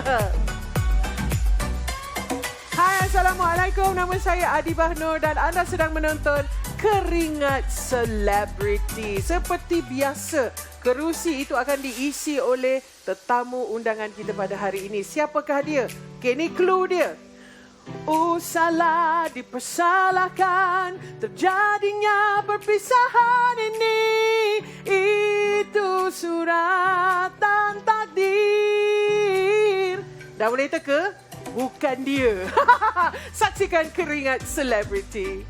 Hai, Assalamualaikum. Nama saya Adibah Nur dan anda sedang menonton Keringat Selebriti. Seperti biasa, kerusi itu akan diisi oleh tetamu undangan kita pada hari ini. Siapakah dia? Okay, ni clue dia. Salah dipersalahkan, terjadinya perpisahan ini. Itu suratan takdir. Dah boleh teka? Bukan dia. Saksikan Keringat Selebriti.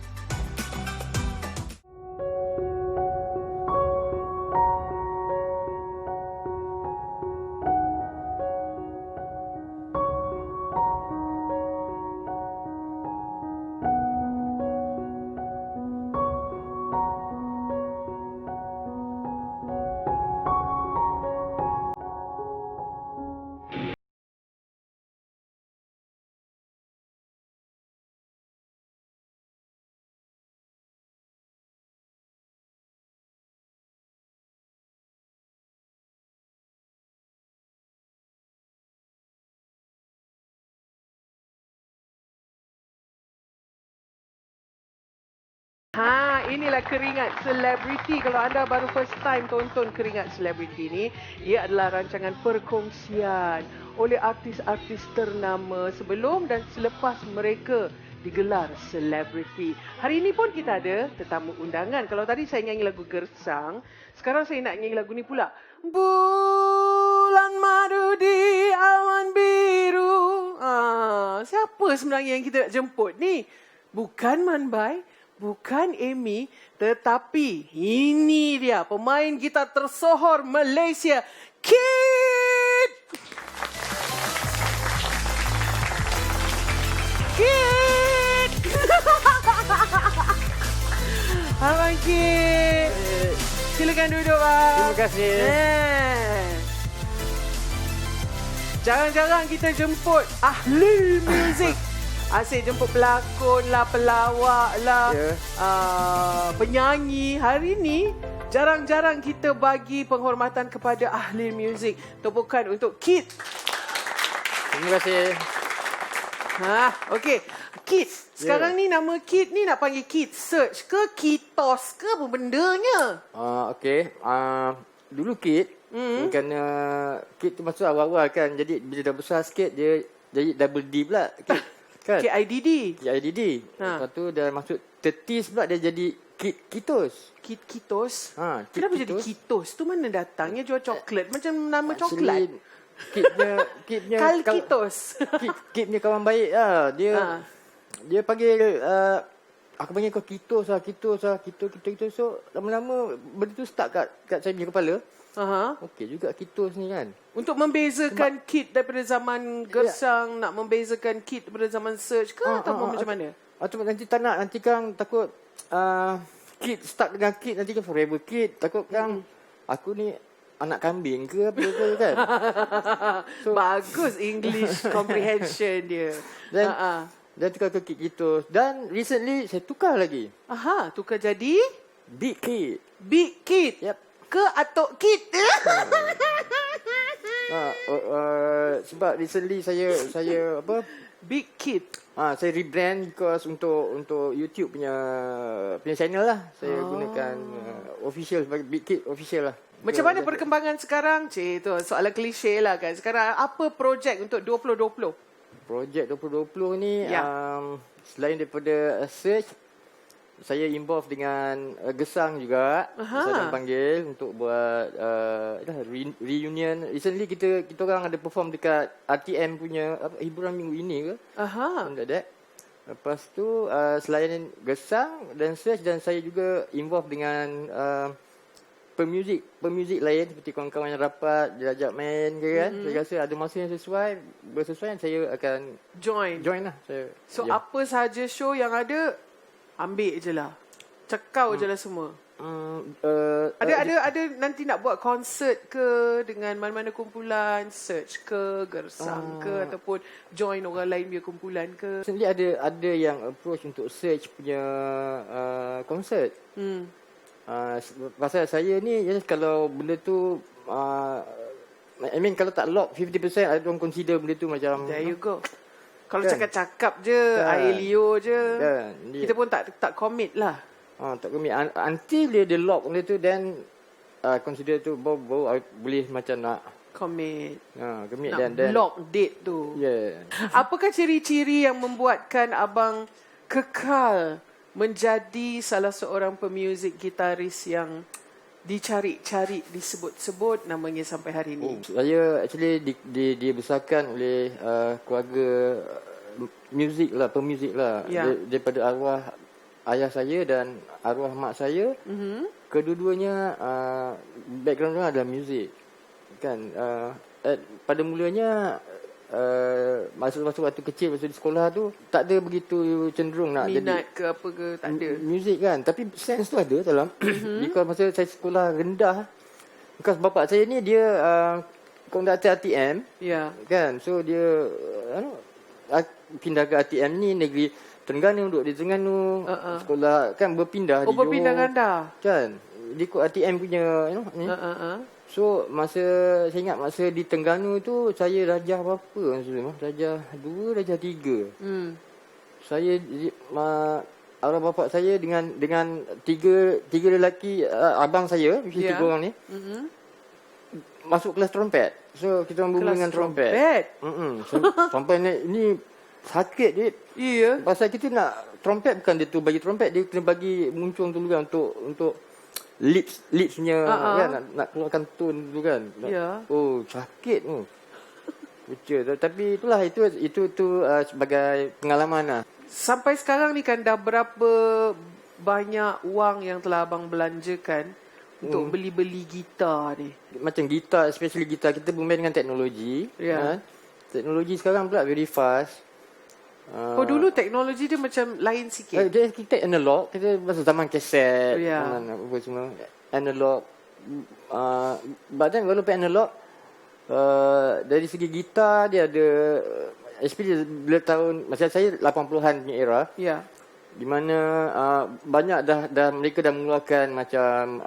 Inilah Keringat Selebriti. Kalau anda baru first time tonton Keringat Selebriti ni, ia adalah rancangan perkongsian oleh artis-artis ternama sebelum dan selepas mereka digelar selebriti. Hari ini pun kita ada tetamu undangan. Kalau tadi saya nyanyi lagu Gersang, sekarang saya nak nyanyi lagu ni pula. Bulan madu di awan biru. Siapa sebenarnya yang kita nak jemput ni? Bukan Man Bai, bukan Amy, tetapi ini dia pemain gitar tersohor Malaysia, Kid. Kid. Abang Kid. Silakan duduk, Bang. Terima kasih. Jarang-jarang kita jemput ahli muzik. Asyik jemput pelakon lah, pelawak lah, penyanyi. Hari ni jarang-jarang kita bagi penghormatan kepada ahli muzik. Tepukan untuk Kid. Terima kasih. Okey. Kid, sekarang ni nama Kid ni nak panggil Kid Search ke Kitos ke apa bendanya? Okey. Dulu Kid, kerana Kid tu masuk awal-awal kan. Jadi bila dah besar sikit, dia jadi double D pula. Kid. Kan? KIDD. KIDD. Lepas tu dah masuk 30s pula dia jadi Kitos. Kitos. Kid Kenapa jadi Kitos. Kitos? Tu mana datangnya jual coklat? Macam nama coklat. Kidnya Kitos. Kid punya kawan baik lah. Dia panggil aku panggil kau Kitos lah. Kitos. So lama-lama benda tu stuck kat saya punya kepala. Okey juga Kitos ni kan. Untuk membezakan Kid daripada zaman Gersang, nak membezakan Kid daripada zaman Search ke ataupun macam mana? Nanti tak nak, nanti kan takut Kid start dengan Kid, nanti kan forever Kid. Takut kan aku ni anak kambing ke apa ke kan. Bagus English comprehension dia. Dan tukar ke Kid Kitos. Dan recently saya tukar lagi. Tukar jadi Big Kid. Big Kid. Yep. Ke Atok Kid. Sebab recently saya apa? Big Kid. Saya rebrand because untuk YouTube punya channel lah. Saya gunakan official sebagai Big Kid official lah. Macam mana perkembangan sekarang? Tu soalan klise lah kan. Sekarang apa projek untuk 2020? Projek 2020 ni selain daripada Search, saya involved dengan Gesang juga. Saya panggil untuk buat reunion. Recently kita orang ada perform dekat RTM punya hiburan minggu ini ke. Lepas tu selain Gesang dan Search, dan saya juga involved dengan pemuzik lain seperti kawan-kawan yang rapat dia ajak main ke kan. Saya rasa ada masa yang bersesuaian saya akan join lah. Apa sahaja show yang ada, ambil je lah. Cekau je lah semua. Ada nanti nak buat konsert ke dengan mana-mana kumpulan, Search ke, Gersang ke, ataupun join orang lain punya kumpulan ke? Sebenarnya ada yang approach untuk Search punya konsert. Pasal saya ni kalau benda tu I mean kalau tak lock 50%, I don't consider benda tu macam. There you go. Kalau Kan? cakap-cakap je, air liur je, kita pun tak commit lah. Tak commit. Until dia lock benda tu, then consider tu baru boleh macam nak commit. Commit Nak dan block date tu. Yeah. Apakah ciri-ciri yang membuatkan abang kekal menjadi salah seorang pemuzik gitaris yang dicari-cari, disebut-sebut namanya sampai hari ini? Saya actually dibesarkan oleh keluarga muzik lah, pemuzik lah. Daripada arwah ayah saya dan arwah mak saya. Kedua-duanya background mereka adalah muzik. Kan? Pada mulanya masa waktu kecil, masa di sekolah tu tak ada begitu cenderung nak minat jadi ke apa ke, tak ada muzik kan, tapi sense tu ada dalam. Because masa saya sekolah rendah, because bapak saya ni dia konduktor ATM, kan, so dia pindah ke ATM ni negeri Terengganu, duduk di Terengganu, sekolah kan berpindah di Johor, berpindah ganda kan, dia ikut ATM punya ni. So saya ingat masa di Terengganu tu saya darjah berapa masa tu? Darjah 2, darjah 3. Saya arwah bapak saya dengan tiga lelaki, abang saya, tiga orang ni. Masuk kelas trompet. So kita orang berhubung dengan trompet. Sampai ni sakit dia. Iya. Pasal kita nak trompet, bukan dia tu bagi trompet, dia kena bagi muncung dulu kan untuk lipsnya kan, nak keluarkan tone dulu kan. Oh, sakit tu. Betul. Tapi itulah itu sebagai pengalaman lah. Sampai sekarang ni kan dah berapa banyak wang yang telah abang belanjakan untuk beli gitar ni? Macam gitar, especially gitar, kita bermain dengan teknologi. Teknologi sekarang pula very fast. Dulu teknologi dia macam lain sikit. Kita analog, kita masa zaman kaset, apa semua analog. But then walaupun analog, dari segi gitar dia ada, especially bila tahun masa saya 80-an punya era. Di mana banyak dah mereka dah mengeluarkan macam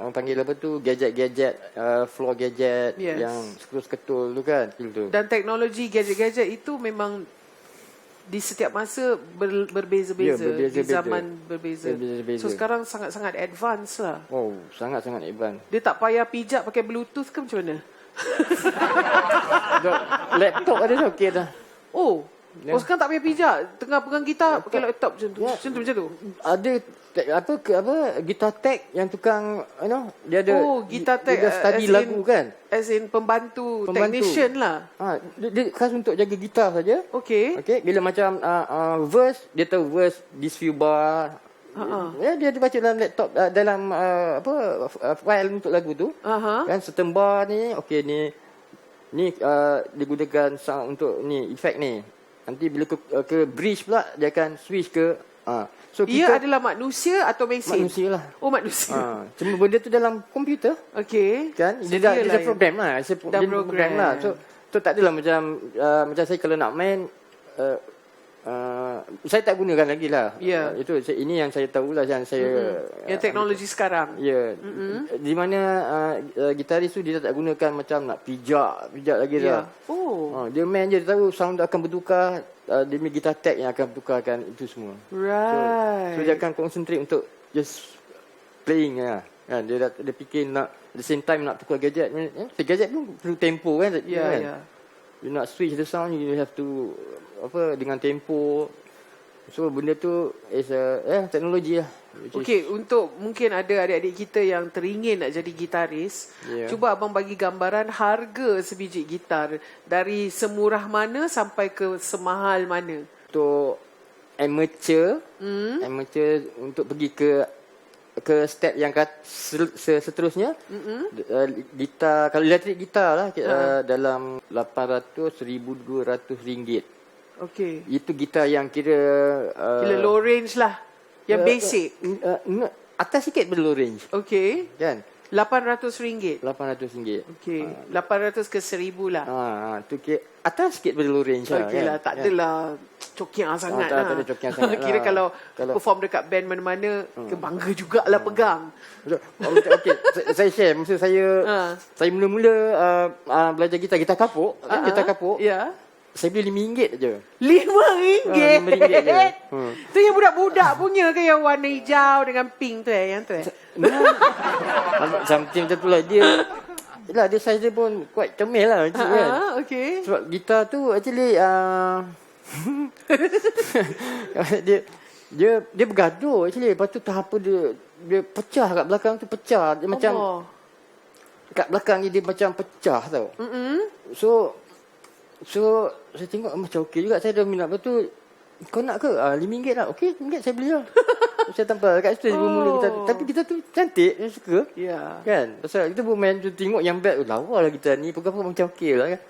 orang panggil apa tu, gadget-gadget, floor gadget yang seketul tu kan, gitu. Dan teknologi gadget-gadget itu memang di setiap masa berbeza-beza, di zaman berbeza. So sekarang sangat-sangat advance lah. Oh, sangat-sangat advance. Dia tak payah pijak pakai Bluetooth ke macam mana? Laptop ada dah okey dah. Sekarang tak payah pijak, tengah pegang gitar pakai laptop macam tu. Macam tu. Ada gitar tech yang tukang dia ada gitar tech, dia study lagu kan, as in pembantu technician lah. Dia khas untuk jaga gitar saja. Okey, bila macam verse, dia tahu verse this few bar. Dia baca dalam laptop, dalam file untuk lagu tu. Kan certain bar ni, okey ni digunakan sound untuk ni efek ni. Nanti bila ke bridge pula dia akan switch ke so ia adalah manusia atau mesin? Manusia lah. Manusia. Cuma benda tu dalam komputer. Okey. Kan? Dia program lah. Dia program lah. So tak adalah macam saya kalau nak main, saya tak gunakan lagi lah. Itu ini yang saya tahulah, yang saya yang teknologi sekarang. Di mana gitaris tu dia tak gunakan macam nak pijak lagi dah. Dia main je, dia tahu sound akan bertukar. Dia punya gitar tech yang akan bertukarkan itu semua. So dia akan concentrate untuk just playing lah. Kan? Dia fikir nak at the same time nak tukar gadget. Gadget pun perlu tempo kan. You nak switch the sound, you have to dengan tempo. So benda tu is teknologi lah. Okey, untuk mungkin ada adik-adik kita yang teringin nak jadi gitaris, cuba abang bagi gambaran harga sebiji gitar dari semurah mana sampai ke semahal mana. Untuk amateur untuk pergi ke step yang seterusnya, gitar, kalau elektrik gitar lah, dalam 800 1,200 ringgit. Okey. Itu gitar yang kira low range lah. Yang basic. Atas sikit ber low range. Okey. Kan? RM800. RM800. Okey. 800 ke 1,000 lah. Tu atas sikit ber low range lah. Okey lah, tak adalah cokiang sangat tak ada cokiang sangat Kira lah. kalau Kalau- perform dekat band mana-mana bangga jugalah pegang. Okey, saya share masa saya mula-mula belajar gitar kapuk, gitar kapuk. Ya. Saya beli RM5 je. RM5. RM5 je. Tu yang budak-budak punya ke, yang warna hijau dengan pink tu yang tu Something macam tu lah. Dia size dia pun quite comel lah kan. Okay. Sebab gitar tu actually dia bergaduh actually. Lepas tu tahap apa dia pecah kat belakang tu, pecah. Dia macam kat belakang ni dia macam pecah tau. So saya tengok macam okey juga, saya dah minat. Lepas tu kau nak ke? RM5 lah. Okey, RM5 saya beli lah. Saya tampal kat situ mula kita. Tapi kita tu cantik, saya suka. Ya. Kan? Pasal kita pun main tu tengok yang bag, lawa lah kita ni. Pegang-pegang macam okey lah kan.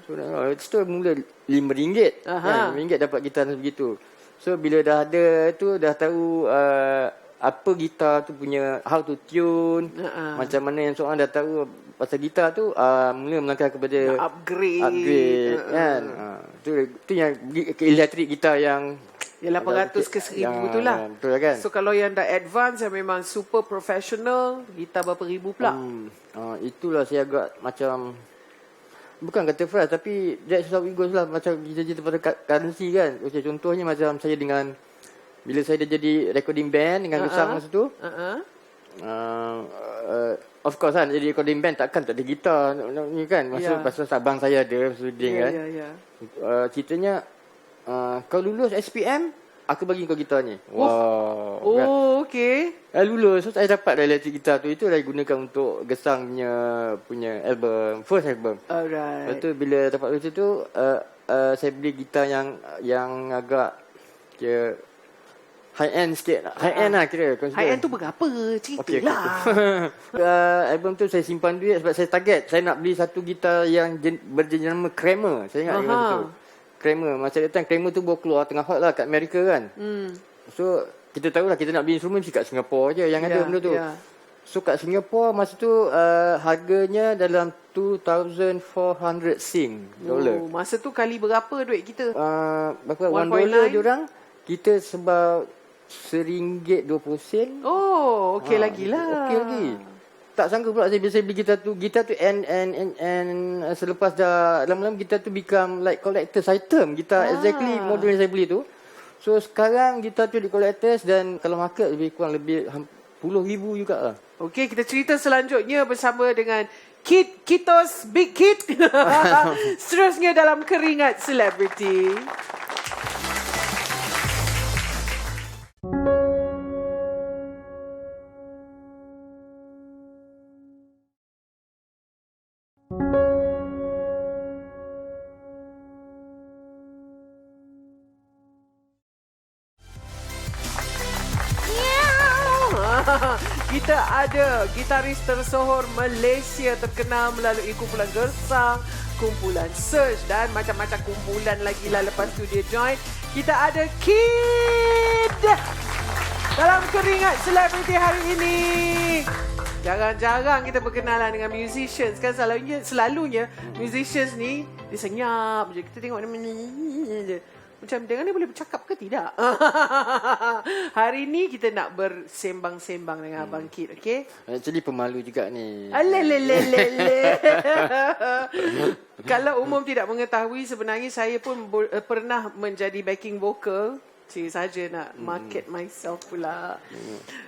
So situ mula RM5. Kan? RM5 dapat gitar begitu. So bila dah ada tu, dah tahu apa gitar tu punya, how to tune, macam mana yang seorang dah tahu pasal gitar tu, mula melangkah kepada upgrade kan. Tu yang elektrik gitar yang 800 ke 1000 tu lah. Betul lah kan. So kalau yang dah advance, yang memang super professional, gitar berapa ribu pula. Itulah saya agak macam, bukan kata frust, tapi that's how it goes lah. Macam kita pada currency kan. Okay, contohnya macam saya dengan, bila saya dah jadi recording band dengan Gesang masa tu, of course kan, jadi recording band takkan tak ada gitar ni kan. Masa abang saya ada studing kan. Ceritanya kau lulus SPM, aku bagi kau gitar ni. Wow. Kan? Okay. Lulus, so saya dapat dah elektrik gitar tu. Itu dah gunakan untuk Gesang punya album, first album. Alright. Lepas tu bila dapat lulus tu, saya beli gitar yang agak high end sikit. High end lah kira. High end tu berapa? Cerita lah. Album tu saya simpan duit sebab saya target. Saya nak beli satu gitar yang berjenama Kramer. Saya ingat masa tu. Kramer. Masa datang Kramer tu baru keluar tengah hot lah kat Amerika kan. So kita tahu lah, kita nak beli instrumen mesti kat Singapura je yang ada benda tu. So kat Singapura masa tu harganya dalam 2,400 $. Masa tu kali berapa duit kita? Berapa? $1 diorang. Kita sebab RM1.20. Oh, okey lagi lah. Okey lagi. Tak sangka pula saya biasa beli gitar tu. Gitar tu and selepas dah lama-lama gitar tu become like collector's item. Gitar exactly model yang saya beli tu. So sekarang gitar tu di collectors, dan kalau market lebih kurang lebih 10,000 juga lah. Okey, kita cerita selanjutnya bersama dengan Kitos Big Kid. Seterusnya dalam Keringat Selebriti. Kita ada gitaris tersohor Malaysia terkenal melalui kumpulan Gesang, kumpulan Surge dan macam-macam kumpulan lagi lah lepas tu dia join. Kita ada Kid dalam Keringat Selebriti hari ini. Jarang-jarang kita berkenalan dengan musicians kan. Selalunya musicians ni dia senyap je. Kita tengok dia je. Macam dengan dia boleh bercakap ke tidak? Hari ni kita nak bersembang-sembang dengan Abang Kid, okey? Actually pemalu juga ni. Alelelelele. Kalau umum tidak mengetahui, sebenarnya saya pun pernah menjadi backing vocal. Cik saja nak market myself pula.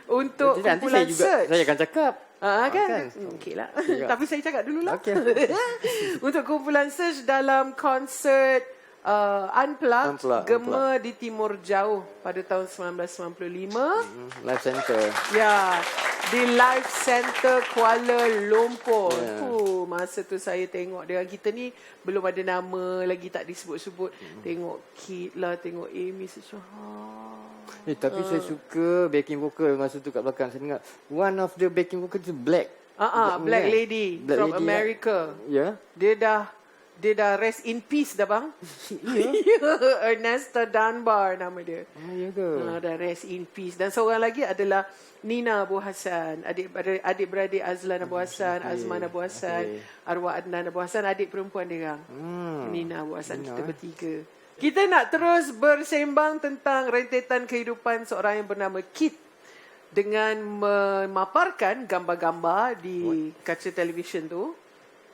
Untuk kumpulan Surge. Saya akan cakap. Kan? Okey lah. Tapi saya cakap dululah. Okay. Untuk kumpulan Surge dalam konsert Unplugged, Gema di Timur Jauh pada tahun 1995. Live Center. Ya, di Live Center Kuala Lumpur. Masa tu saya tengok dengan kita ni belum ada nama lagi, tak disebut-sebut. Tengok Kid lah, tengok Amy tapi saya suka backing vocal masa tu kat belakang. Saya dengar one of the backing vocal tu Black Lady from America. Ya. Dia dah rest in peace dah bang. Ernesta Dunbar nama dia. Ya ke? Dah rest in peace. Dan seorang lagi adalah Nina Abu Hassan. Adik-beradik Azlan Abu Hassan, Azman Abu Hassan, Arwah Adnan Abu Hassan. Adik perempuan dia orang. Nina Abu Hassan. Kita bertiga. Kita nak terus bersembang tentang rentetan kehidupan seorang yang bernama Kit dengan memaparkan gambar-gambar di kaca televisyen tu.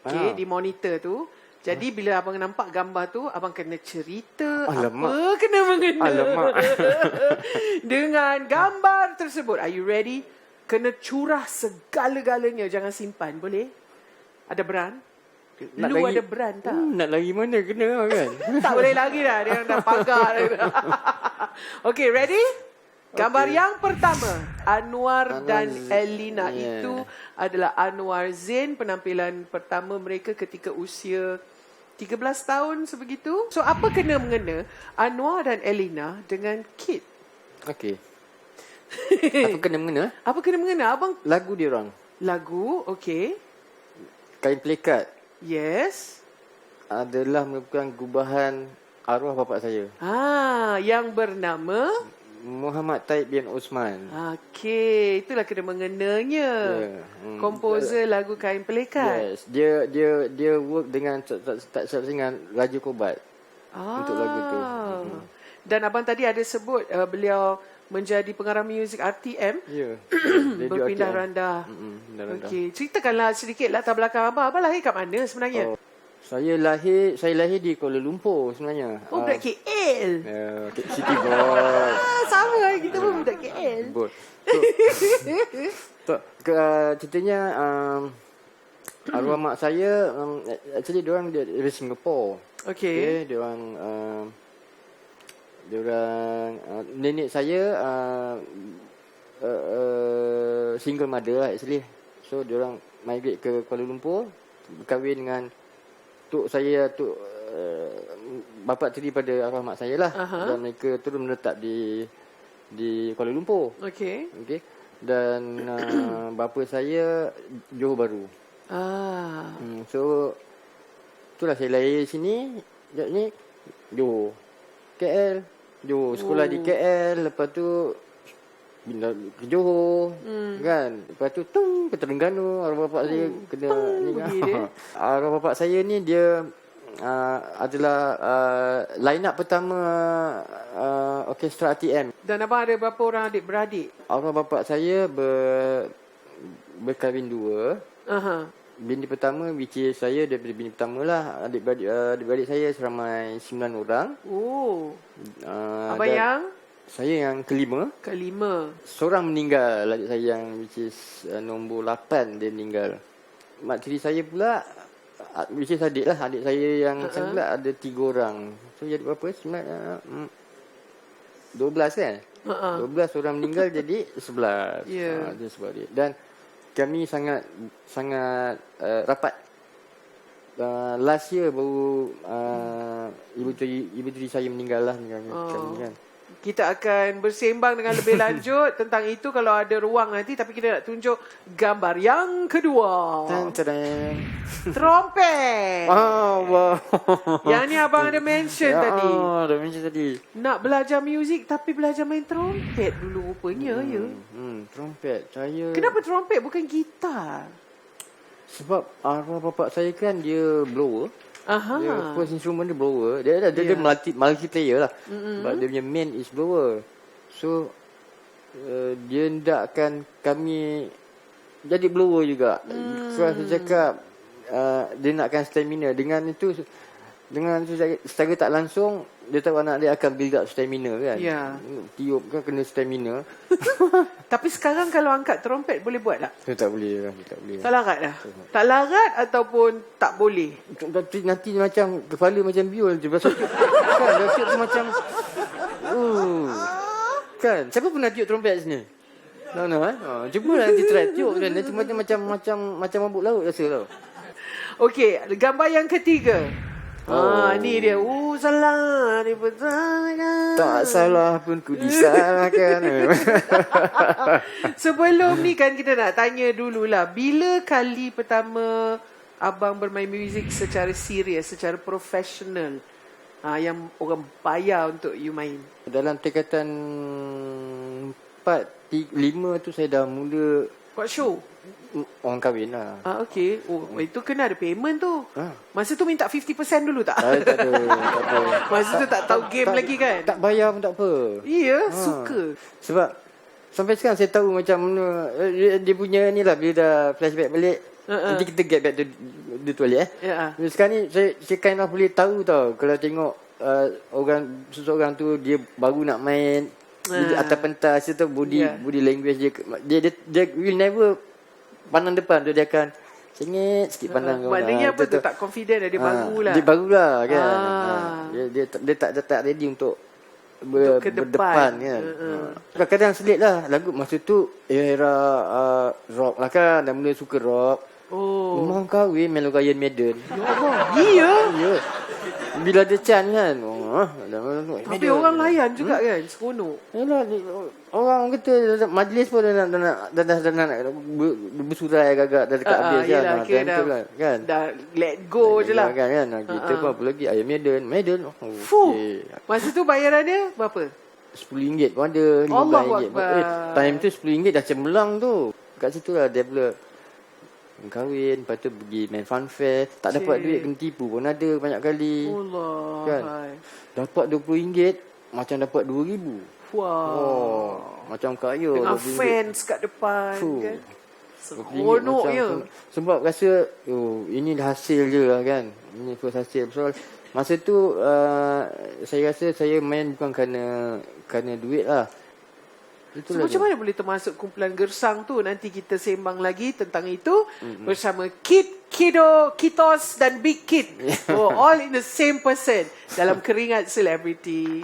Okay, di monitor tu. Jadi bila abang nampak gambar tu, abang kena cerita apa kena mengena dengan gambar tersebut. Are you ready? Kena curah segala-galanya. Jangan simpan, boleh? Ada beran? Lu ada beran tak? Nak lari mana kena kan? Tak boleh lagi dah. Dia dah pagar. Okay, ready? Gambar yang pertama, Anwar dan Elina. Itu adalah Anwar Zain, penampilan pertama mereka ketika usia 13 tahun sebegitu. So apa kena mengena Anwar dan Elina dengan Kit? Okey. Apa kena mengena? Apa kena mengena? Abang Lagu dia orang. lagu, okey. Kain pelikat Yes. adalah merupakan gubahan arwah bapa saya, Yang bernama Muhammad Taib bin Osman. okey, itulah kena mengenanya. Komposer lagu Kain Pelikat. Yes, dia work dengan tak silap dengan Raja Kobat untuk lagu tu. Dan abang tadi ada sebut beliau menjadi pengarah muzik RTM. Ya. Berpindah randah. Okey, ceritakanlah sedikit latar belakang abang. Abang lahir kat mana sebenarnya? Saya lahir di Kuala Lumpur sebenarnya. Budak KL. City boy. Sama kita pun budak KL. Ceritanya arwah mak saya actually diorang dari Singapore. Okey. Diorang nenek saya single mother lah actually. So diorang migrate ke Kuala Lumpur, berkahwin dengan bapa tiri pada arwah mak saya lah. Dan mereka terus menetap di Kuala Lumpur. Okey. Dan bapa saya Johor Bahru. So itulah saya lahir sini. Ni Johor, KL, Johor, sekolah di KL, lepas tu bila ke Johor kan, lepas tu ke Terengganu. Arwah bapak saya kena ni kan. Arwah bapak saya ni dia adalah line up pertama orkestra RTM. Dan abang ada berapa orang adik-beradik? Arwah bapak saya berkahwin dua. Bini pertama, which is saya daripada bini pertama lah. Adik-beradik saya seramai 9 orang. Abang yang? Saya yang kelima. Seorang meninggal, adik saya yang which is nombor 8 dia meninggal. Mak tiri saya pula, which is adik lah. Adik saya yang saya pula ada 3 orang. So jadi berapa? 12 kan? 12 orang meninggal jadi 11. Dia sebab dia. Dan kami sangat rapat. Last year baru ibu tiri saya meninggal lah. Kami kan. Kita akan bersembang dengan lebih lanjut tentang itu kalau ada ruang nanti. Tapi kita nak tunjuk gambar yang kedua. Trompet. Wow. Yang ni abang ada mention tadi. Ada mention tadi. Nak belajar muzik tapi belajar main trompet dulu rupanya. Trompet. Kenapa trompet bukan gitar? Sebab arwah bapak saya kan dia blower. Dia first instrument dia blower. Dia multi player lah. But dia punya main is blower. So dia hendakkan kami jadi blower juga. So saya cakap dia nakkan stamina. Dengan secara tak langsung dia tahu anak dia akan build up stamina kan. Tiup kan kena stamina. Tapi sekarang kalau angkat trompet boleh buat tak? Tak boleh lah. Tak larat dah? Tak larat ataupun tak boleh? Nanti macam kepala macam biol je. Kan tiup tu macam kan. Siapa pernah tiup trompet sini? Cubalah nanti try tiup kan. Nanti macam mabuk laut rasa tau. Okey, gambar yang ketiga. Ni dia. Salah ni pertanyaan. Tak salah pun ku disalahkan. Sebelum ni kan kita nak tanya dululah. Bila kali pertama abang bermain muzik secara serius, secara profesional? Yang orang bayar untuk you main. Dalam tingkatan 4, 5 tu saya dah mula Buat show? Orang kahwin lah. Okey. Oh, itu kena ada payment tu. Ha. Masa tu minta 50% dulu tak? Tak ada. Masa tu tak tahu game lagi kan? Tak bayar pun tak apa. Ya, suka. Sebab sampai sekarang saya tahu macam mana dia punya ni lah, bila dah flashback balik. Nanti kita get back to the toilet Ya. Sekarang ni saya kind of boleh tahu tau. Kalau tengok seseorang tu dia baru nak main dia atas pentas tu, body language dia will never pandang depan tu, dia akan sengit sikit pandang. Maknanya apa tu, tak confident dia barulah. Dia barulah kan. Dia tak ready untuk ke berdepan depan. kan. Kadang-kadang selit lah lagu masa tu era rock lah kan, dah mula suka rock. Memang kahwin melo Iron Maiden. Ya Allah. Iya. Ya. Bila ada chance kan. Tapi orang layan juga kan, seronok. Yalah, orang kata majlis pun dah nak bersurai agak-agak dah dekat habis kan. Kan. Dah let go je lah. Kan. Kita pun apa lagi Iron Maiden. Okay. Masa tu bayaran dia berapa? RM10 pun ada, RM15. Time tu RM10 dah cemerlang tu. Kat situ lah develop. Kahwin, lepas tu pergi main fun fair. Tak dapat duit, kena tipu pun ada banyak kali. Allah. Kan? Dapat RM20 macam dapat RM2,000. Wah. Macam kaya. Dengan fans kat depan kan. Seronok ya. Sebab rasa ini dah hasil je lah kan. Ini first hasil. So, masa tu saya rasa saya main bukan kerana duit lah. So, macam mana boleh termasuk kumpulan Gersang tu? Nanti kita sembang lagi tentang itu bersama Kid, Kido, Kitos dan Big Kid. All in the same person dalam Keringat Selebriti.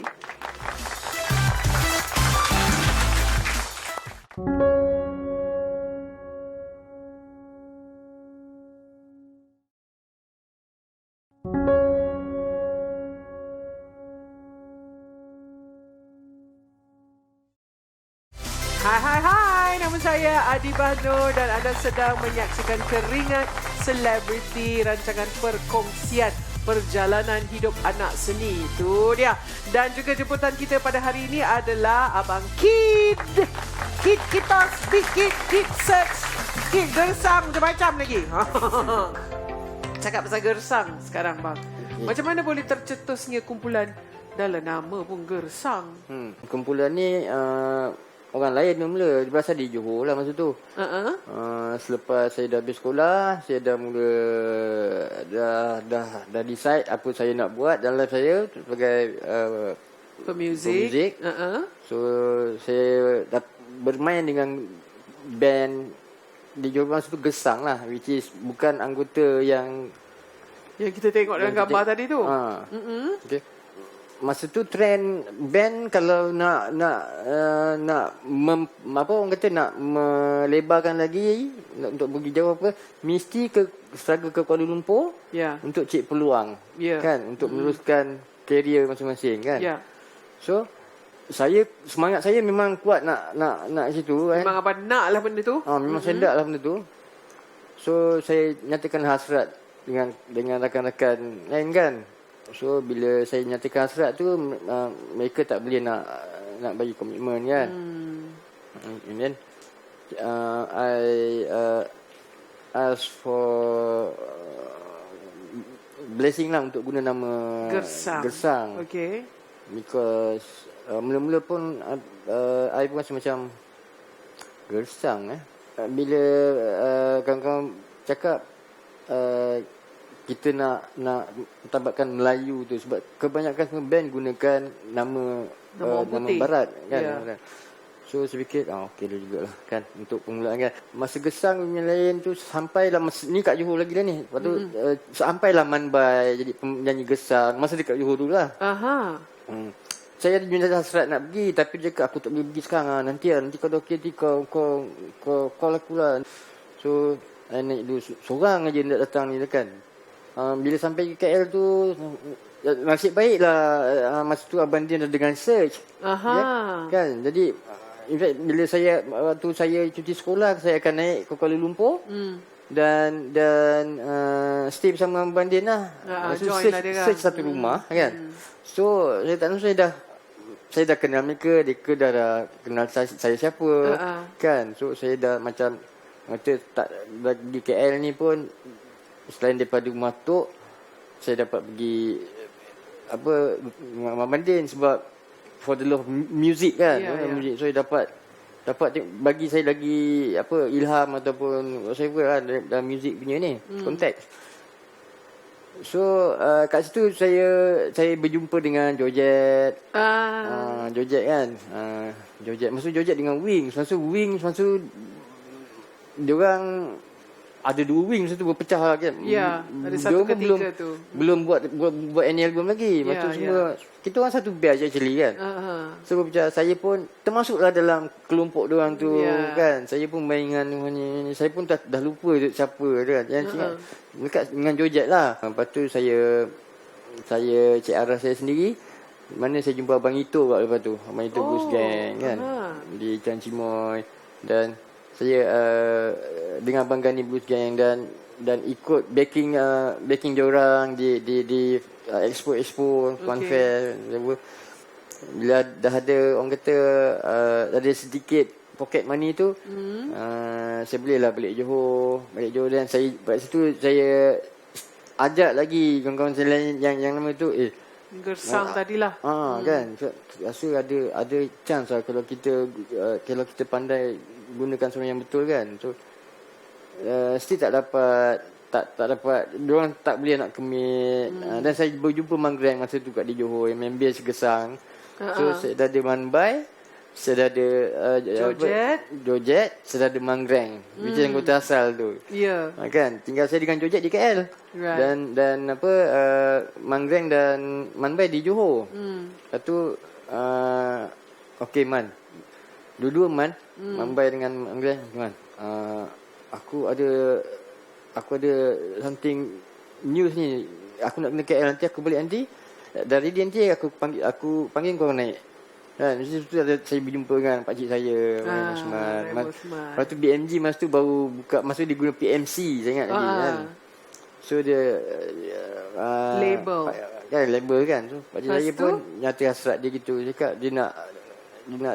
Hai, nama saya Adi Bano dan anda sedang menyaksikan Keringat Selebriti, rancangan perkongsian perjalanan hidup anak seni. Itu dia. Dan juga jemputan kita pada hari ini adalah Abang Kid. Kid Kitos, Big Kid, Kid Sex, Kid Gersang, macam-macam lagi. Cakap pasal Gersang sekarang bang. Macam mana boleh tercetusnya kumpulan? Dalam nama pun Gersang. Kumpulan ni orang lain mula berasal di Johor lah masa tu. Selepas saya dah habis sekolah, saya dah mula dah decide apa saya nak buat dalam life saya sebagai pemuzik. So saya dah bermain dengan band di Johor masa tu, Gersang lah, which is bukan anggota yang kita tengok dalam gambar tadi tu. Okay. Masa tu trend band kalau nak apa orang kata nak melebarkan lagi untuk pergi jauh apa, mesti struggle ke Kuala Lumpur untuk cek peluang kan, untuk meneruskan karier masing-masing kan. So semangat saya memang kuat nak situ kan. Memang apa nak lah benda tu. Memang sendak lah benda tu. So saya nyatakan hasrat dengan rakan-rakan lain kan. So bila saya nyatakan hasrat tu, mereka tak boleh nak bagi komitmen kan. And then I ask for blessing lah untuk guna nama Gersang. Okay. Because mula-mula pun I pun rasa macam Gersang bila kawan-kawan cakap kita nak tabatkan Melayu tu, sebab kebanyakan semua band gunakan nama barat kan. So saya fikir okey jugalah kan untuk permulaan kan. Masa Gersang yang lain tu sampailah ni kat Johor lagi dah ni. Lepas tu sampailah Manbai jadi penyanyi Gersang masa dekat Johor tu lah. Saya ada minta hasrat nak pergi, tapi dia cakap aku tak boleh pergi sekarang. Nanti kalau okey kau call aku lah. So saya naik dulu seorang aja nak datang ni kan. Bila sampai ke KL tu, nasib baiklah masa tu abang dia dengan search. Kan. Jadi in fact bila waktu saya cuti sekolah, saya akan naik ke Kuala Lumpur dan stay bersama abang dia lah. Search satu rumah kan. So saya tak tahu, saya dah kenal mereka dah kenal saya siapa kan. So saya dah macam Mata tak di KL ni pun selain daripada rumah Tok, saya dapat pergi Mamandin sebab for the love of music kan. Music. So dapat bagi saya lagi ilham ataupun whatever lah dalam music punya ni konteks. So kat situ saya berjumpa dengan Georgette. Georgette kan. Georgette dengan Wings. Masa diorang ada 2 Wings tu berpecah lah kan. Ya, ada satu ketika tu. Belum buat any album lagi. Masa semua kita orang satu batch actually kan. So berpecah, saya pun termasuklah dalam kelompok diorang tu kan. Saya pun main dengan ni. Saya pun dah lupa siapa kan. Yang dekat dengan Georgette lah. Lepas tu saya cek arah saya sendiri. Mana saya jumpa Abang Ito kat lepas tu. Abang Ito Blues Gang kan. Di Chan Chimoy. Dan saya dengan Abang Gani Blues Gang dan ikut backing diorang di expo Funfair. Bila dah ada orang kata ada sedikit pocket money tu, saya bolehlah balik Johor dan saya kat situ saya ajak lagi kawan-kawan saya lain yang nama tu Gersang tadilah. Kan. So, rasa ada chance lah kalau kita pandai gunakan suara yang betul kan. So still tak dapat diorang tak boleh nak commit. Dan saya berjumpa Mangreng masa tu kat di Johor yang main bass Gersang. So saya dah ada Manbai, saya dah ada Georgette, saya dah ada Mangreng, which is anggota asal tu. Kan, tinggal saya dengan Georgette di KL. Dan Mangreng dan Manbai di Johor. Lepas tu okey Man, dua-dua Man, Manbai dengan Mangreng, Man, aku ada something news ni. Aku nak kena KL nanti, aku balik nanti. Dari dia nanti aku panggil kau naik. Kan, mesti tu saya berjumpa dengan pak cik saya, Osman. Lepas tu BMG masa tu baru buka, masa dia guna PMC, saya ingat lagi kan. So dia label. Kan label kan. So pak cik saya pun nyata hasrat dia gitu. Dia cakap dia nak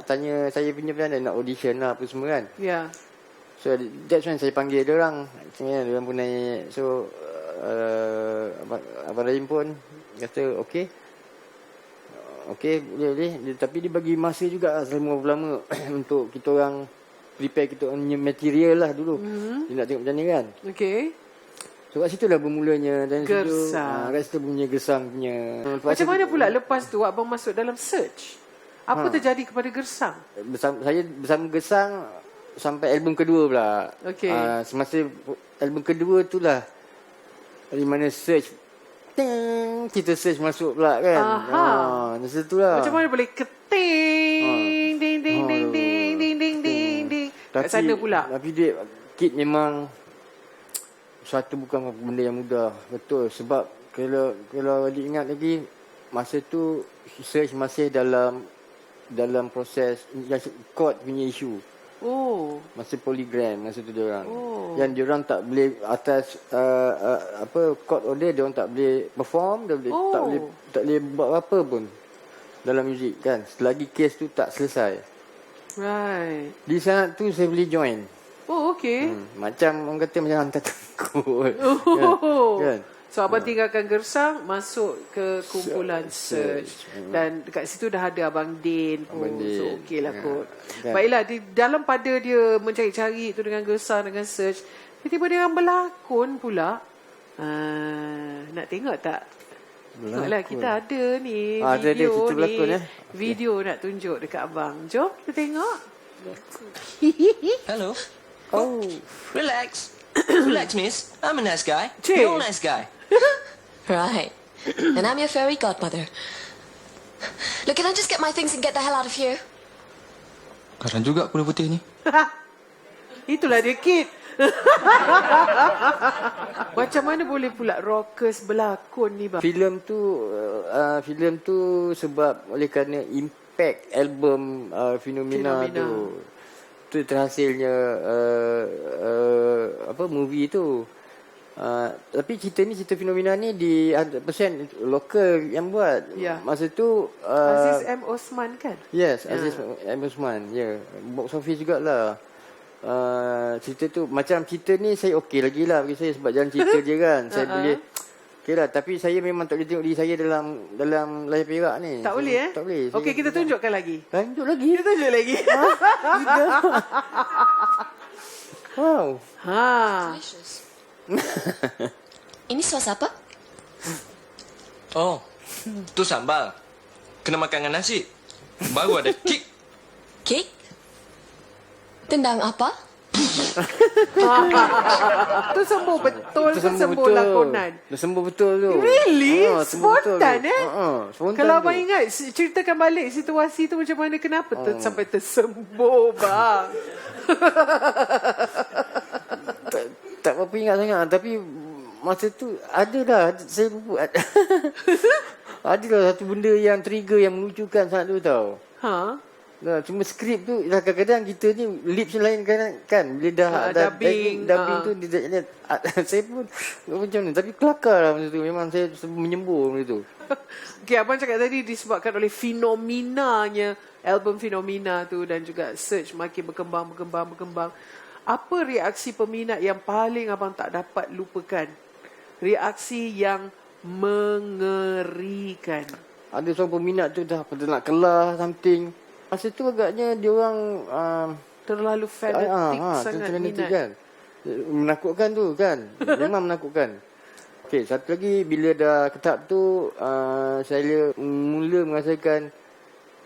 tanya saya punya dia nak audition lah apa semua kan. So that's when saya panggil dia orang. Dia orang pun naik. So Abang Rahim pun kata okey, boleh. Tapi dia bagi masa juga lama untuk kita orang prepare kita punya material lah dulu. Dia nak tengok macam ni kan. So kat situ lah bermulanya. Dan Gersang. Kat situ bunyi Gersang punya. Macam mana pula lepas tu abang masuk dalam search? Apa terjadi kepada Gersang? Saya bersama Gersang sampai album kedua pula. Semasa album kedua tu lah di mana search, kita search masuk pula kan. Masa tu lah. Macam mana boleh keting ding ding ding ding ding ding ding ding kat sana pula. Tapi dia kit memang suatu bukan benda yang mudah. Betul. Sebab kalau diingat lagi, masa tu search masih dalam proses court punya isu. Masa polygram masa tu diorang. Yang diorang tak boleh atas court order, diorang tak boleh perform, tak boleh buat apa pun dalam muzik kan, selagi kes tu tak selesai. Di sana tu saya boleh join. Macam orang kata macam hantar takut. Kan? So abang tinggalkan Gersang, masuk ke kumpulan search. Dan dekat situ dah ada Abang Din pun. So okey lah kot. Baiklah, dalam pada dia mencari-cari tu dengan Gersang, dengan search, tiba-tiba dia orang berlakon pula. Nak tengok tak? Tengoklah, kita ada ni video ada berlakon, ni. Video nak tunjuk dekat abang. Jom kita tengok. Hello. Relax. Relax, miss. I'm a nice guy. You're a nice guy. Right. And I'm your fairy godmother. Look, can I just get my things and get the hell out of here? Karan juga kuda putih ni. Itulah dia, Kid. Macam mana boleh pula rockers berlakon ni, bang? Filem tu sebab oleh kerana impact album Fenomena tu. Tu terhasilnya movie tu. Tapi cerita Fenomena ni di 100% lokal yang buat. Masa tu Aziz M. Osman kan? Yes, Aziz M. Osman. Box office jugalah. cerita tu macam cerita ni saya okey lagi lah bagi saya sebab jalan cerita je kan. Saya boleh okey lah, tapi saya memang tak boleh tengok diri saya dalam layar perak ni. Tak boleh Tak boleh. Okey, kita tunjukkan lagi. Tunjuk lagi. Kita tunjuk lagi. Wow. Delicious. Ini sos apa? Oh, tu sambal. Kena makan dengan nasi. Baru ada kick. Cake? Tendang apa? Tu sembuh betul ke sembuh lakonan? Dia sembuh betul tu. Really? Sembuh betul Spontan tu. Spontan Kalau tu. abang ingat, ceritakan balik situasi tu macam mana, kenapa sampai tersembuh bang? Tak berapa ingat sangat, tapi masa tu ada dah saya buat. Ada lah satu benda yang trigger yang melucukan sangat tu tau. Nah, cuma skrip tu kadang-kadang kita ni lips lain kan bila dah dubbing tu dia saya pun macam ni, tapi kelakar lah masa tu, memang saya menyembur benda tu. Okay, abang cakap tadi disebabkan oleh fenomenanya album Fenomena tu dan juga search makin berkembang. Apa reaksi peminat yang paling abang tak dapat lupakan? Reaksi yang mengerikan. Ada seorang peminat tu dah pada nak kelah something. Masa tu agaknya dia orang terlalu fanatik sangat minat. Kan? Menakutkan tu kan. Memang menakutkan. Okey, satu lagi bila dah ke tahap tu saya mula merasakan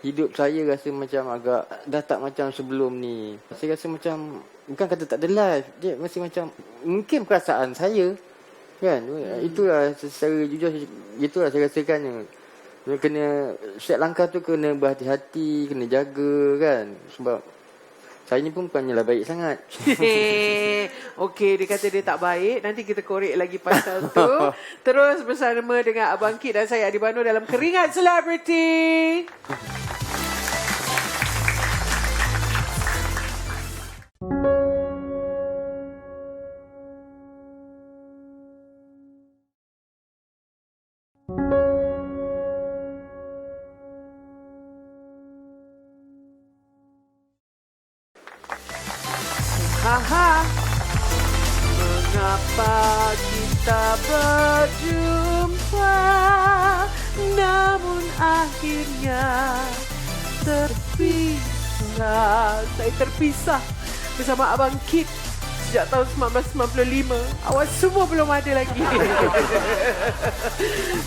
hidup saya rasa macam agak dah tak macam sebelum ni. Saya rasa macam bukan kata tak ada life, dia masih macam mungkin perasaan saya kan. Itulah secara jujur itulah saya rasakannya. Kena set langkah tu kena berhati-hati, kena jaga kan, sebab saya ni pun bukannya lah baik sangat. Okey, dia kata dia tak baik. Nanti kita korek lagi pasal tu. Terus bersama dengan Abang Kit dan saya Adi Banu dalam Keringat Selebriti. Mengapa kita berjumpa, namun akhirnya terpisah. Saya terpisah bersama Abang Kit sejak tahun 1995. Awak semua belum ada lagi.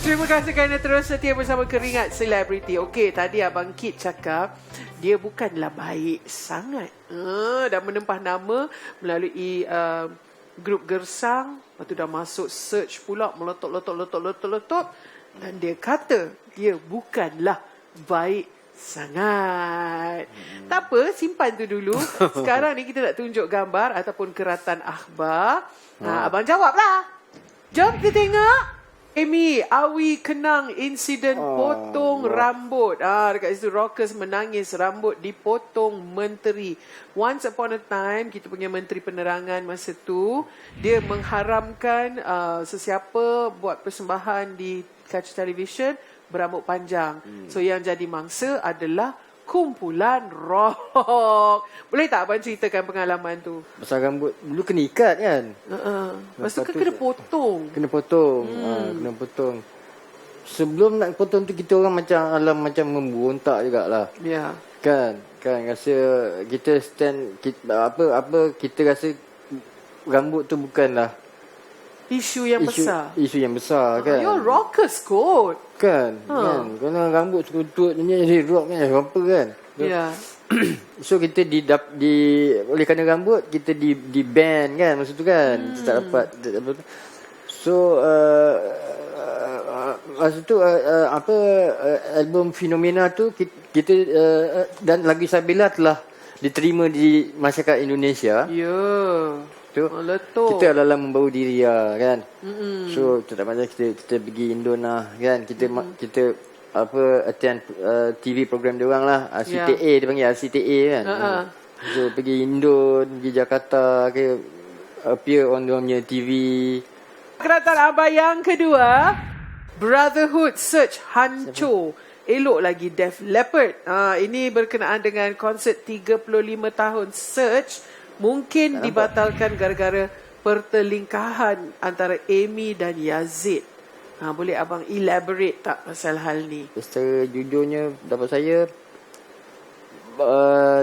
Terima kasih kerana terus setia bersama Keringat Selebriti. Okey, tadi Abang Kit cakap dia bukanlah baik sangat. Dan menempah nama melalui grup Gersang. Lepas tu dah masuk search pula, meletup. Dan dia kata dia bukanlah baik sangat. Tak apa, simpan tu dulu. Sekarang ni kita nak tunjuk gambar ataupun keratan akhbar. Abang jawablah. Jom kita tengok. Amy, Awi kenang insiden potong rambut. Dekat situ Rockers menangis, rambut dipotong menteri. Once upon a time, kita punya menteri penerangan masa tu, dia mengharamkan sesiapa buat persembahan di kaca televisyen berambut panjang. So yang jadi mangsa adalah kumpulan rock. Boleh tak abang ceritakan pengalaman tu? Pasal rambut dulu kena ikat kan. Lepas tu kena potong. Kena potong. Sebelum nak potong tu kita orang macam memberontak jugalah. Ya. Kan rasa kita stand kita rasa rambut tu bukanlah Isu yang besar kan. You're rockers kot. Kan. Kerana rambut sekutut ni jadi rock kan, apa kan. Ya. So kita oleh kerana rambut kita di ban kan masa tu kan. Kita tak dapat. So masa tu album Fenomena tu kita dan lagu Sabila telah diterima di masyarakat Indonesia. Ya. Letup. Kita adalah membawa diri kan. So tak macam kita pergi Indon lah kan. Kita attend TV program dia orang lah, RCTA dia panggil RCTA kan. So pergi Indon, pergi Jakarta ke, appear on dia punya TV. Keratan Abah yang kedua, Brotherhood Search hancur. Elok lagi Def Leppard. Ini berkenaan dengan konsert 35 tahun Search Mungkin dibatalkan gara-gara pertelingkahan antara Amy dan Yazid. Boleh abang elaborate tak pasal hal ni? Secara jujurnya, dapat saya,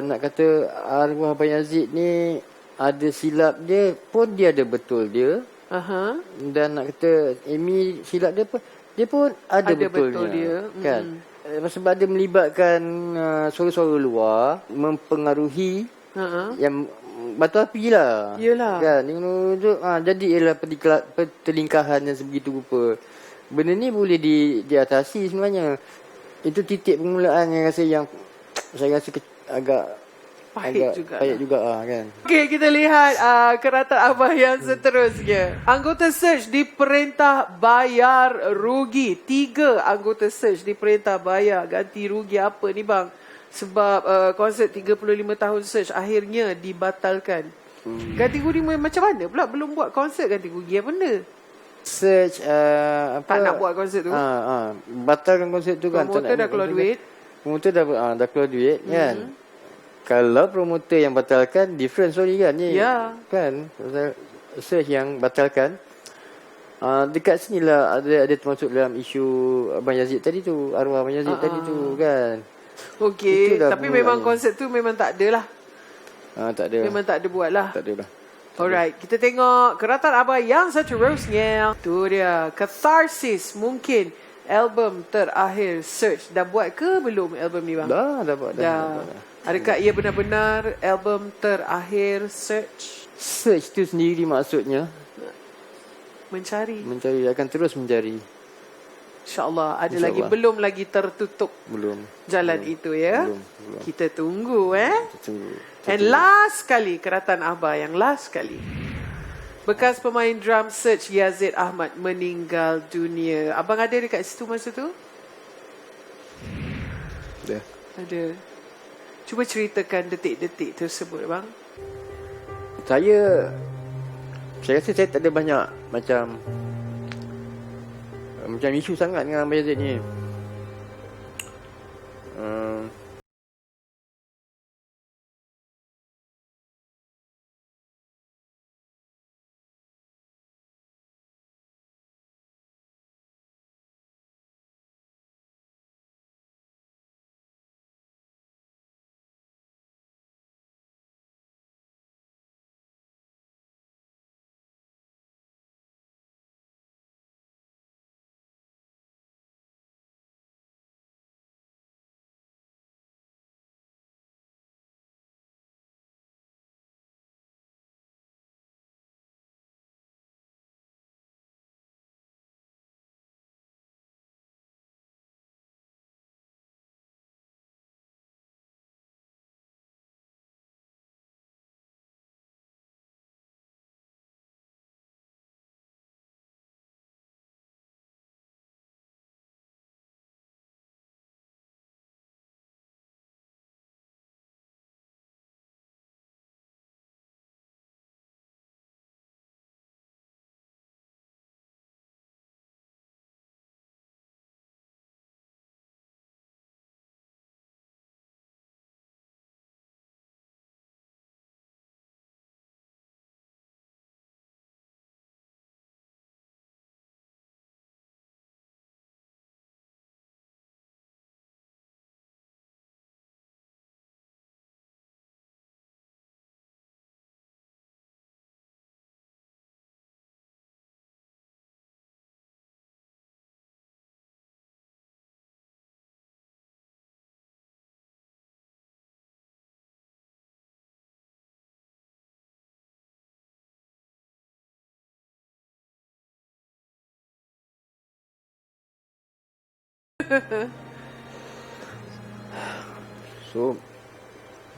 nak kata arwah Abang Yazid ni ada silap dia pun dia ada betul dia. Dan nak kata Amy silap dia pun ada betulnya, dia. Kan? Sebab dia melibatkan suara-suara luar mempengaruhi yang batu api lah. Yelah. Kan? Jadi ialah pertelingkahan yang sebegitu rupa. Benda ni boleh diatasi sebenarnya. Itu titik permulaan yang saya rasa agak pahit juga kan. Okey, kita lihat kerata abah yang seterusnya. Anggota search diperintah bayar rugi. 3 anggota search diperintah bayar ganti rugi apa ni bang? Sebab konsert 35 tahun search akhirnya dibatalkan. Ganti rugi macam mana pula? Belum buat konsert ganti rugi apa benda? Search tak nak buat konsert tu. Batalkan konsert tu kan. Promoter dah keluar duit. Promoter dah keluar duit kan. Kalau promoter yang batalkan, different story kan ni. Ya. Kan? Search yang batalkan. Dekat sini lah ada termasuk dalam isu Abang Yazid tadi tu. Arwah Abang Yazid tadi tu kan. Okey. Tapi memang konsert tu memang tak ada lah. Tak ada. Memang tak ada buat lah. Tak ada lah. Alright, kita tengok keratan abah yang seterusnya. Tu dia, Catharsis mungkin album terakhir search. Dah buat ke belum album ni bang? Dah buat. Dah. Adakah ia benar-benar album terakhir search? Search tu sendiri maksudnya Mencari, akan terus mencari. InsyaAllah. Ada lagi, belum lagi tertutup jalan itu ya. Belum. Kita tunggu Kita tunggu. And last kali, keratan abah yang last kali. Bekas pemain drum search Yazid Ahmad meninggal dunia. Abang ada dekat situ masa tu? Ada. Cuba ceritakan detik-detik tersebut bang. Saya rasa saya tak ada banyak macam isu sangat dengan Abang Yazid ni.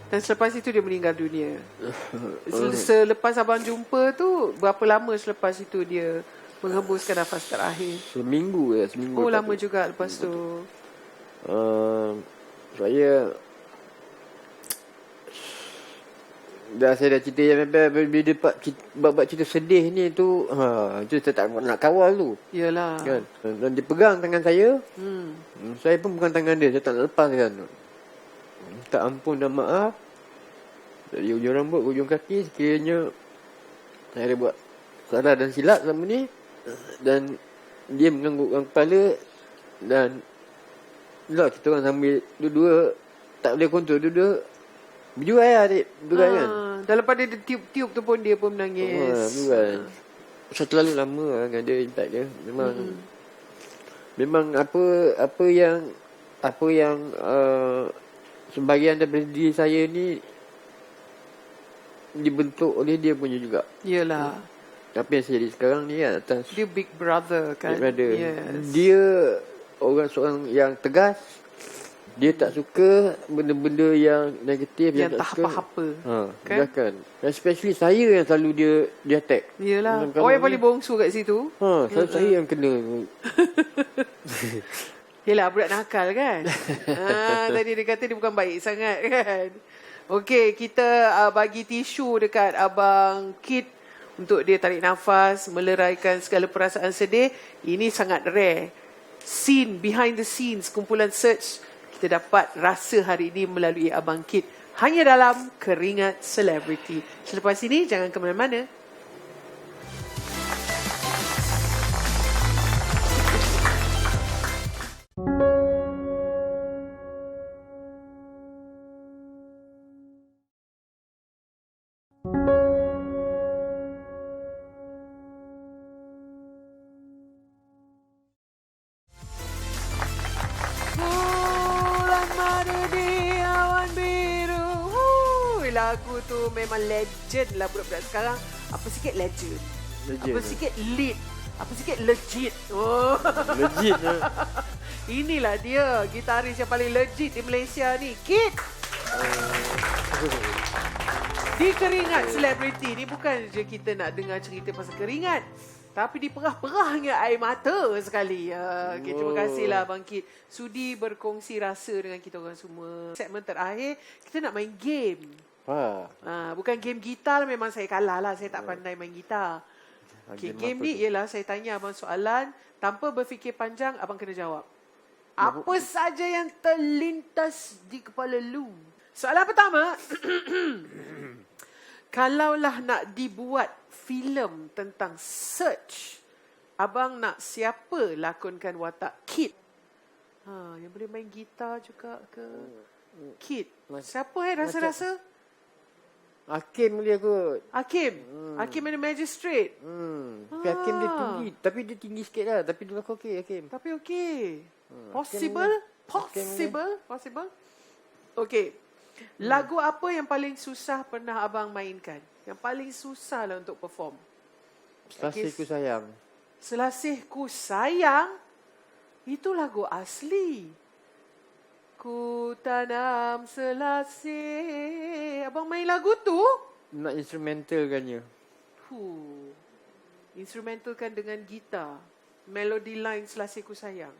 Dan selepas itu dia meninggal dunia. Selepas abang jumpa tu, berapa lama selepas itu dia menghembuskan nafas terakhir? Seminggu. Oh, lama juga lepas tu. Saya dah cerita yang bila bab cerita sedih ni tu, itu saya tak nak kawal tu. Yalah. Kan? Dan dia pegang tangan saya. Saya pun pegang tangan dia, saya tak nak lepas kan. Tak ampun dan maaf. Dari ujung rambut ke ujung kaki, sekiranya saya ada buat salah dan silap selama ni, dan dia menganggukkan kepala, dan itulah kita orang sambil dua-dua tak boleh kontrol, dua-dua berjual lah adik, berjual kan. Dalam pada dia tiup-tiup tu pun dia pun menangis. Berjual. Pasal terlalu lama lah dengan dia impact dia. Memang apa yang sebahagian daripada diri saya ni dibentuk oleh dia punya juga. Yelah. Apa yang saya jadi sekarang ni kan, atas Dia big brother kan. Big brother. Yes. Dia seorang yang tegas. Dia tak suka benda-benda yang negatif, yang tak tak suka. apa-apa. Kan? Kan? Especially saya yang selalu dia attack. Yelah. Kalau Yang paling bongsu kat situ. selalu saya yang kena. Yelah, budak nakal kan. Tadi dia kata dia bukan baik sangat kan. Okey, kita bagi tisu dekat Abang Kit untuk dia tarik nafas, meleraikan segala perasaan sedih. Ini sangat rare. Scene, behind the scenes, kumpulan Search kita dapat rasa hari ini melalui Abang Kit. Hanya dalam Keringat Selebriti. Selepas ini, jangan ke mana-mana. Bulan madu di awan biru. Lagu tu memang legend lah budak-budak sekarang. Apa sikit legend. Apa sikit lead. Apa sikit legit. Oh. Legit. Inilah dia gitaris yang paling legit di Malaysia ni, Kit. Di Keringat Selebriti ni bukan je kita nak dengar cerita pasal keringat, tapi diperah-perahnya air mata sekali. Okay, terima kasihlah Abang Kit sudi berkongsi rasa dengan kita orang semua. Segmen terakhir kita nak main game. Bukan game gitar, memang saya kalah lah. Saya tak pandai main gitar. Okay, game ni ialah saya tanya abang soalan, tanpa berfikir panjang abang kena jawab. Apa saja yang terlintas di kepala lu. Soalan pertama. Kalaulah nak dibuat filem tentang Search, abang nak siapa lakonkan watak Kit? Yang boleh main gitar juga ke? Kit. Siapa rasa-rasa? Hakim boleh kot. Hakim. Hakim and the Magistrate. Tapi Hakim dia tinggi. Tapi dia tinggi sikit lah. Tapi dia aku okey Hakim. Tapi okey. Possible? Possible? Okey. Lagu apa yang paling susah pernah abang mainkan? Yang paling susah lah untuk perform. Selasihku sayang. Selasihku sayang? Itu lagu asli. Ku tanam selasih. Abang main lagu tu? Nak instrumentalkannya. Instrumentalkan dengan gitar. Melody line Selasihku sayang.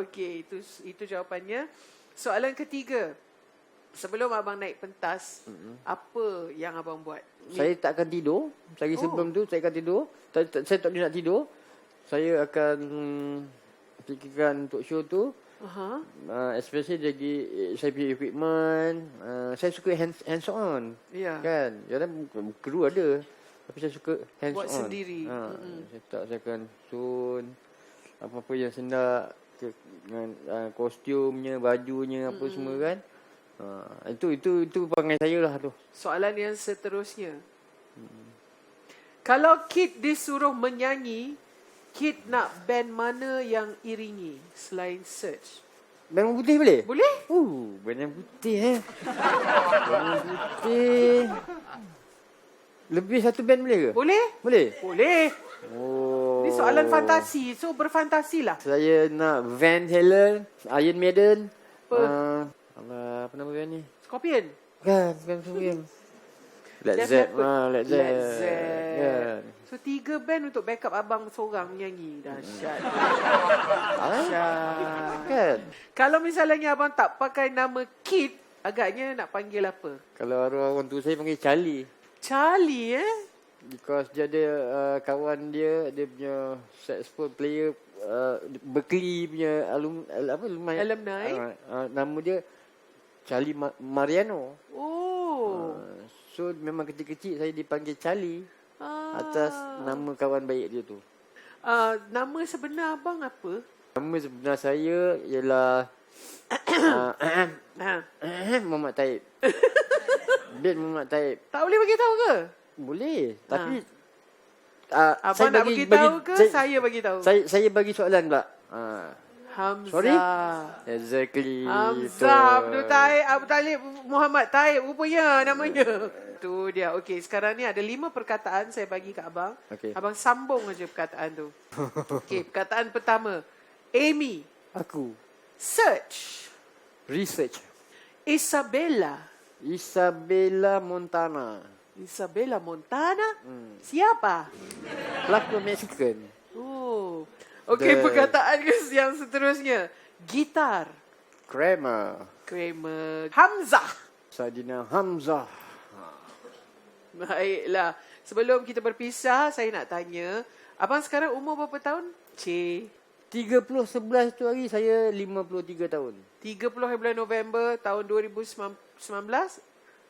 Okey. Itu jawapannya. Soalan ketiga. Sebelum abang naik pentas, apa yang abang buat? Saya tak akan tidur. Sebelum tu, saya akan tidur. Saya tak boleh nak tidur. Saya akan fikirkan untuk show tu. Especially dari saya punya equipment. Saya suka hands on. Kan? Kadang kru ada. Tapi saya suka hands buat on. Buat sendiri. Saya akan sun. Apa-apa yang sendak. Dengan kostumnya, bajunya, apa semua kan. Itu perangai saya lah tu. Soalan yang seterusnya. Kalau Kit disuruh menyanyi, Kit nak band mana yang iringi selain Search? Band putih boleh? Boleh? Band yang putih Band yang putih. Lebih satu band boleh ke? Boleh? Boleh. Oh. Ini soalan fantasi. So berfantasilah. Saya nak Van Halen, Iron Maiden. Apa nama band ni? Scorpion. Kan, Scorpion. Led Zeppelin. Kan. So 3 band untuk backup abang seorang menyanyi. Dahsyat. Kan. Kalau misalnya abang tak pakai nama Kit, agaknya nak panggil apa? Kalau orang tu saya panggil Charlie. Charlie Because dia ada kawan dia punya saxophone player Berkeley punya alumni. Alumni. Nama dia Charlie Mariano. Oh, Oh. So memang kecil-kecil saya dipanggil Charlie Ah. atas nama kawan baik dia tu. Nama sebenar abang apa? Nama sebenar saya ialah Muhammad Taib. bin Muhammad Taib. Tak boleh bagi tahu ke? Boleh, tapi Abang nak bagi tahu ke saya bagi tahu? Saya bagi soalan pula. Hamzah. Sorry? Exactly. Hamzah Abdul Taib, Abdul Talib Muhammad Taib rupanya namanya. Tu dia. Okey, sekarang ni ada 5 perkataan saya bagi kat abang. Okey. Abang sambung aja perkataan tu. Okey, perkataan pertama. Amy. Aku. Search. Research. Isabella. Isabella Montana. Isabella Montana? Siapa? Pelakon Mexican. Oh. Okey, perkataan yang seterusnya. Gitar. Kramer. Kramer. Hamzah. Sadina Hamzah. Baiklah. Sebelum kita berpisah, saya nak tanya. Abang sekarang umur berapa tahun? 30/11 tu hari saya 53 tahun. 30 hari bulan November tahun 2019.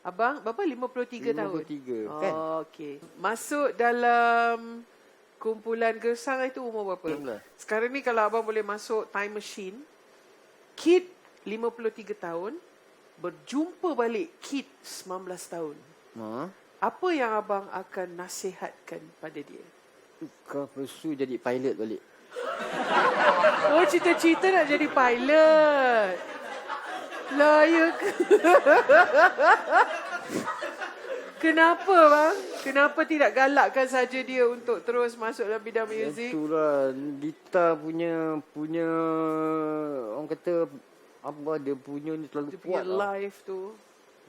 Abang berapa? 53 tahun. 53, kan? Okey. Masuk dalam kumpulan Gersang itu umur berapa? 19. Sekarang ni kalau abang boleh masuk time machine, Kid 53 tahun berjumpa balik Kid 19 tahun. Apa yang abang akan nasihatkan pada dia? Kau pursue jadi pilot balik. Oh, cita-cita nak jadi pilot. Lah, ya ke? Kenapa, bang? Kenapa tidak galakkan saja dia untuk terus masuk dalam bidang muzik? Itulah, gitar punya orang kata apa dia punya ni terlalu Dia punya kuat lah. live tu.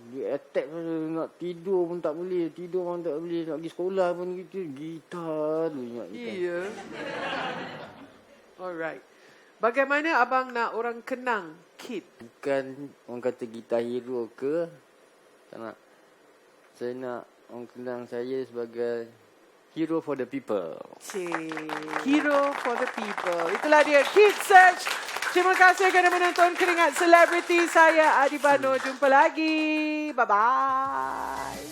Dia attack nak tidur pun tak boleh. Tidur pun tak boleh. Nak pergi sekolah pun gitu. Gitar tu ingat gitar. Iya. Alright. Bagaimana abang nak orang kenang Kid? Bukan orang kata gitar hero ke. Tak nak. Saya nak orang kenang saya sebagai hero for the people. Hero for the people. Itulah dia, Kid Search. Terima kasih kerana menonton Keringat Selebriti. Saya Adi Bano. Jumpa lagi. Bye-bye.